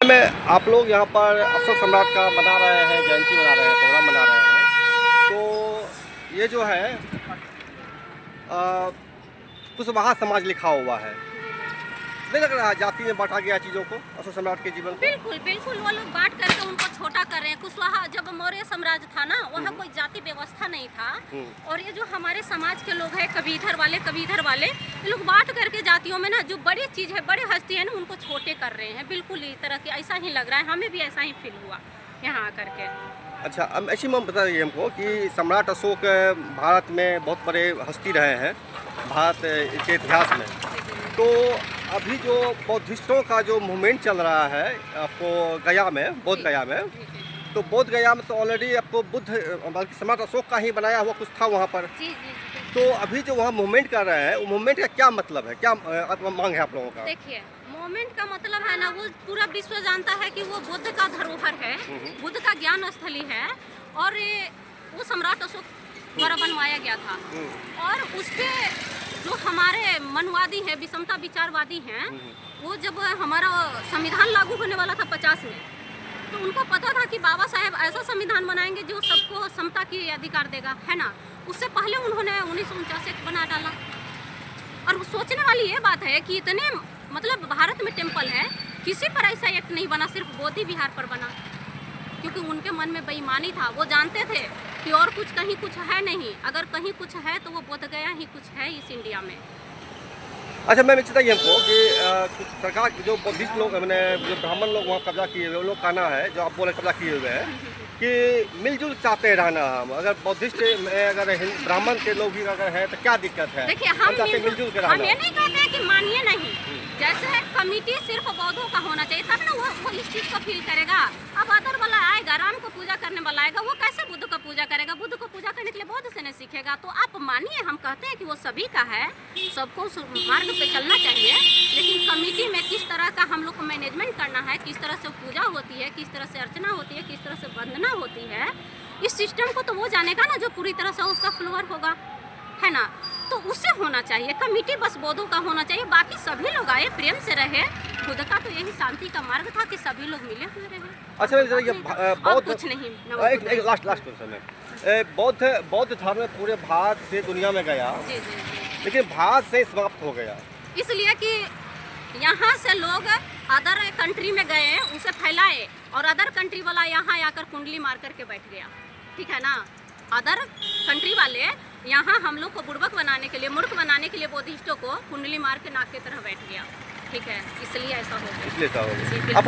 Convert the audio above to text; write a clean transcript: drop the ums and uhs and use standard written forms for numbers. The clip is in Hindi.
में आप लोग यहाँ पर अशोक सम्राट का मना रहे हैं, जयंती मना रहे हैं, प्रोग्राम मना रहे हैं, तो ये जो है कुशवाहा समाज लिखा हुआ है, नहीं लग रहा है जाति में बांटा गया चीज़ों को अशोक सम्राट के जीवन को? बिल्कुल बिल्कुल, वो लोग बांट करके उनको छोटा कर रहे हैं। कुशवाहा जब मौर्य साम्राज्य था ना, वहाँ कोई जाति व्यवस्था नहीं था, और ये जो हमारे समाज के लोग हैं, कभी इधर वाले, ये लोग बांट करके जातियों में ना जो बड़ी चीज़ है, बड़ी हस्ती है ना, उनको छोटे कर रहे हैं। बिल्कुल इस तरह की ऐसा ही लग रहा है, हमें भी ऐसा ही फील हुआ यहाँ आकर के। अच्छा, अब ऐसी में बताइए हमको कि सम्राट अशोक भारत में बहुत बड़े हस्ती रहे हैं भारत के इतिहास में, तो अभी जो बौद्धिस्टों का जो मूवमेंट चल रहा है आपको गया में, बोध गया में, तो बोध गया में तो ऑलरेडी आपको बुद्ध बल्कि सम्राट अशोक का ही बनाया हुआ कुछ था वहाँ पर। तो अभी जो वहाँ मूवमेंट कर रहे हैं, वो मूवमेंट का क्या मतलब है, क्या मांग है आप लोगों का? देखिए, मूवमेंट का मतलब है ना, वो पूरा विश्व जानता है कि वो बुद्ध का धरोहर है, बुद्ध का ज्ञान स्थली है, और वो सम्राट अशोक द्वारा बनवाया गया था। और उसके जो हमारे मनवादी हैं, विषमता विचारवादी हैं, वो जब हमारा संविधान लागू होने वाला था 50 में, तो उनको पता था कि बाबा साहेब ऐसा संविधान बनाएंगे जो सबको समता की अधिकार देगा, है ना। उससे पहले उन्होंने 1949 एक्ट बना डाला। और सोचने वाली ये बात है कि इतने मतलब भारत में टेम्पल है, किसी पर ऐसा एक्ट नहीं बना, सिर्फ बोधि विहार पर बना, क्योंकि उनके मन में बेईमानी था। वो जानते थे कि और कुछ कहीं कुछ है नहीं, अगर कहीं कुछ है तो वो बोध गया ही कुछ है इस इंडिया में। अच्छा, मैं बताइए हमको कि सरकार जो बुद्धिस्ट लोग मैंने जो ब्राह्मण लोग वहाँ कब्जा किए हुए, वो लोग कहना है जो आप बोले कब्जा किए हुए हैं कि मिलजुल चाहते हैं रहना हम, अगर बुद्धिस्ट में अगर ब्राह्मण के लोग भी अगर हैं तो क्या दिक्कत है? देखिए, हम मिलजुल के रहना, हम ये नहीं कहते हैं कि मानिए नहीं, जैसे कमिटी सिर्फ बौद्धों का होना चाहिए, तब ना वो इस चीज़ को फील करेगा। अब अदर वाला आएगा, राम को पूजा करने वाला आएगा, वो कैसे बुद्ध को पूजा करेगा? बुद्ध को पूजा करने के लिए बौद्ध से नहीं सीखेगा। तो आप मानिए, हम कहते हैं कि वो सभी का है, सबको उस मार्ग पे चलना चाहिए, लेकिन कमिटी में किस तरह का हम लोग को मैनेजमेंट करना है, किस तरह से पूजा होती है, किस तरह से अर्चना होती है, किस तरह से वंदना होती है, इस सिस्टम को तो वो जानेगा ना जो पूरी तरह से उसका फ्लोअर होगा, है ना। तो उससे होना चाहिए, कमिटी बस बौद्धों का होना चाहिए, बाकी सभी लोग आए, प्रेम से रहे। बुद्ध का तो यही शांति का मार्ग था कि सभी लोग मिले हुए रहे। अच्छा, ये बौद्ध कुछ नहीं, एक लास्ट क्वेश्चन है, बौद्ध धर्म पूरे भारत से दुनिया में गया, लेकिन भारत से समाप्त हो गया, इसलिए कि यहाँ से लोग अदर कंट्री में गए, उसे फैलाए, और अदर कंट्री वाला यहाँ आकर कुंडली मार करके बैठ गया, ठीक है ना। अदर कंट्री वाले यहाँ हम लोग को बुड़बक बनाने के लिए, मूर्ख बनाने के लिए बुद्धिस्टों को कुंडली मार के नाक की तरह बैठ गया, ठीक है, इसलिए ऐसा हो गया।